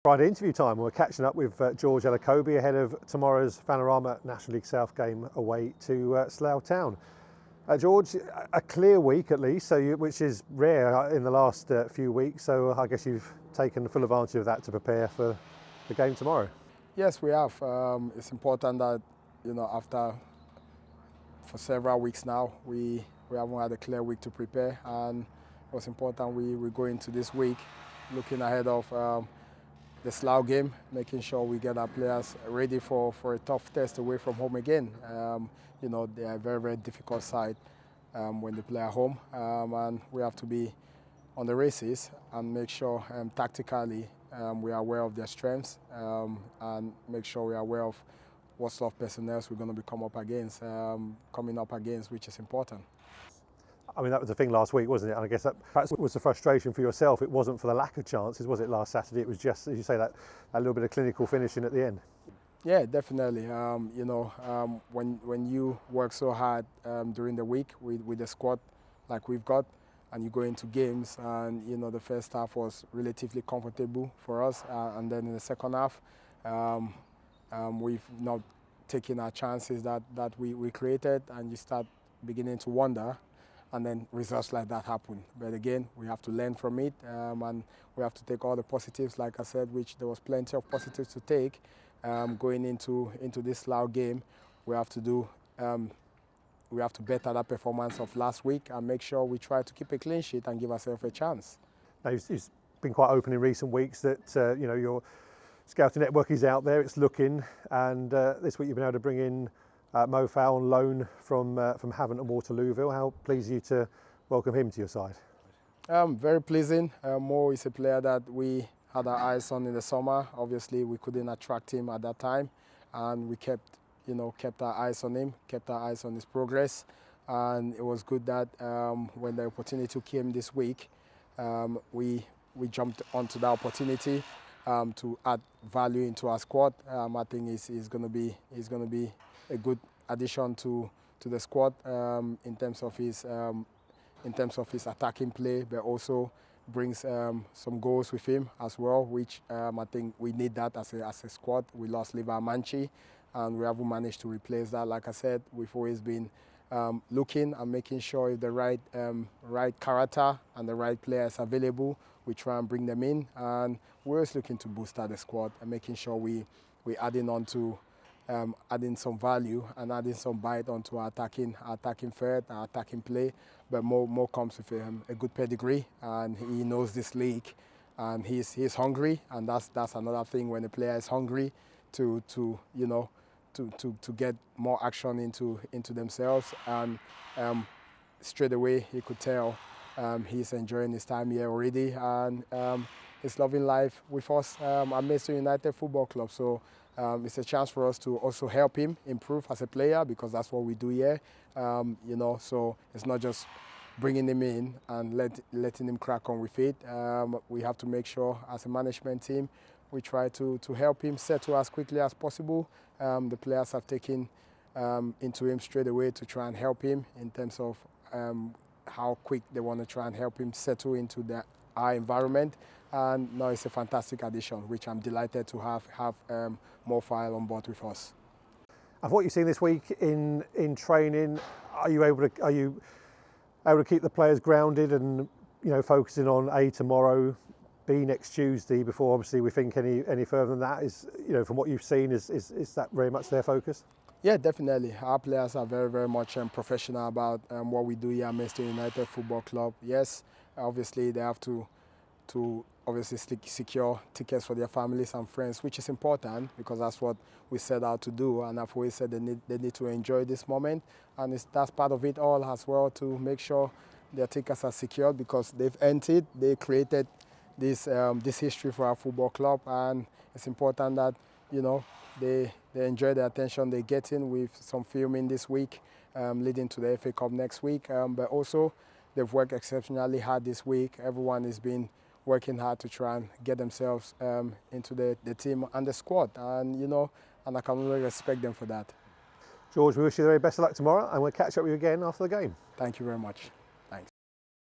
Friday interview time. We're catching up with George Elokobi ahead of tomorrow's Panorama National League South game away to Slough Town. George, a clear week at least, which is rare in the last few weeks, so I guess you've taken full advantage of that to prepare for the game tomorrow. Yes, we have. It's important that, for several weeks now, we haven't had a clear week to prepare, and it was important we go into this week looking ahead of the Slough game, making sure we get our players ready for a tough test away from home again. They are a very, very difficult side when they play at home, and we have to be on the races and make sure tactically we are aware of their strengths and make sure we are aware of what sort of personnel we're going to be coming up against, which is important. I mean, that was the thing last week, wasn't it? And I guess that perhaps was the frustration for yourself. It wasn't for the lack of chances, was it, last Saturday? It was just, as you say, that little bit of clinical finishing at the end. Yeah, definitely. When you work so hard during the week with the squad like we've got, and you go into games, and the first half was relatively comfortable for us, and then in the second half, we've not taken our chances that we created, and you start beginning to wonder. And then results like that happen. But again, we have to learn from it, and we have to take all the positives, like I said, which there was plenty of positives to take going into this Slough game. We have to better that performance of last week and make sure we try to keep a clean sheet and give ourselves a chance. Now, it's been quite open in recent weeks that your scouting network is out there, it's looking, and this week you've been able to bring in Mo Fowl on loan from Havant and Waterlooville. How pleased are you to welcome him to your side? Very pleasing. Mo is a player that we had our eyes on in the summer. Obviously, we couldn't attract him at that time, and we kept our eyes on him, kept our eyes on his progress, and it was good that when the opportunity came this week, we jumped onto that opportunity to add value into our squad. I think he's going to be a good addition to the squad in terms of his attacking play, but also brings some goals with him as well, which I think we need that as a squad. We lost Levi Manchi, and we haven't managed to replace that. Like I said, we've always been looking and making sure if the right character and the right players available, we try and bring them in, and we're always looking to boost the squad and making sure we adding on to adding some value and adding some bite onto our attacking third, our attacking play. But Mo comes with a good pedigree, and he knows this league, and he's hungry, and that's another thing when a player is hungry to get more action into themselves, and straight away you could tell he's enjoying his time here already, and he's loving life with us at Maidstone United Football Club. So it's a chance for us to also help him improve as a player, because that's what we do here. So it's not just bringing him in and letting him crack on with it. We have to make sure as a management team we try to help him settle as quickly as possible. The players have taken into him straight away to try and help him in terms of how quick they want to try and help him settle into our environment. And no, it's a fantastic addition, which I'm delighted to have Mo Fowl on board with us. And what you've seen this week in training, are you able to keep the players grounded and focusing on A, tomorrow, B, next Tuesday, before obviously we think any further than that? Is from what you've seen, is that very much their focus? Yeah, definitely. Our players are very, very much professional about what we do here at Maidstone United Football Club. Yes, obviously they have to obviously secure tickets for their families and friends, which is important because that's what we set out to do. And I've always said they need to enjoy this moment, and that's part of it all as well, to make sure their tickets are secured, because they've earned it. They created this history for our football club, and it's important that they enjoy the attention they're getting with some filming this week, leading to the FA Cup next week. But also, they've worked exceptionally hard this week. Everyone has been working hard to try and get themselves into the team and the squad, and I can only respect them for that. George, we wish you the very best of luck tomorrow, and we'll catch up with you again after the game. Thank you very much.